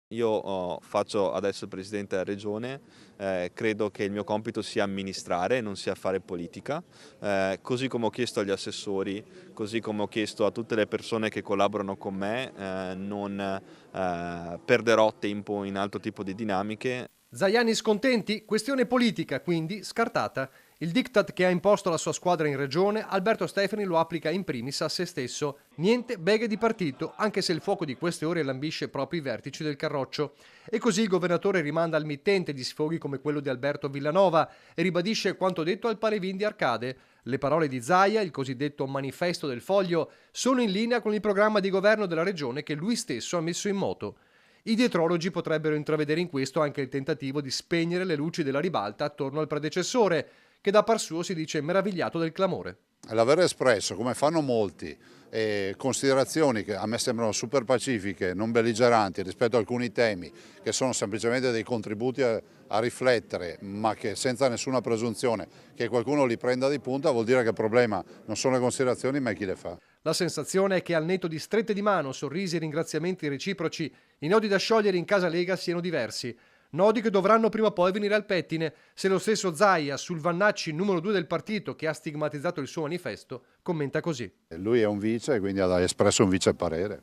Faccio adesso il presidente della regione, credo che il mio compito sia amministrare, non sia fare politica, così come ho chiesto agli assessori, così come ho chiesto a tutte le persone che collaborano con me, non perderò tempo in altro tipo di dinamiche. Zaiani scontenti? Questione politica, quindi scartata. Il diktat che ha imposto la sua squadra in regione, Alberto Stefani lo applica in primis a se stesso. Niente beghe di partito, anche se il fuoco di queste ore lambisce proprio i vertici del Carroccio. E così il governatore rimanda al mittente di sfoghi come quello di Alberto Villanova e ribadisce quanto detto al Palevin di Arcade. Le parole di Zaia, il cosiddetto manifesto del Foglio, sono in linea con il programma di governo della regione che lui stesso ha messo in moto. I dietrologi potrebbero intravedere in questo anche il tentativo di spegnere le luci della ribalta attorno al predecessore, che da par suo si dice meravigliato del clamore. L'aver espresso, come fanno molti, considerazioni che a me sembrano super pacifiche, non belligeranti rispetto a alcuni temi che sono semplicemente dei contributi a riflettere, ma che senza nessuna presunzione che qualcuno li prenda di punta, vuol dire che il problema non sono le considerazioni ma è chi le fa. La sensazione è che al netto di strette di mano, sorrisi e ringraziamenti reciproci, i nodi da sciogliere in casa Lega siano diversi. Nodi che dovranno prima o poi venire al pettine, se lo stesso Zaia, sul Vannacci numero 2 del partito che ha stigmatizzato il suo manifesto, commenta così. Lui è un vice e quindi ha espresso un vice parere.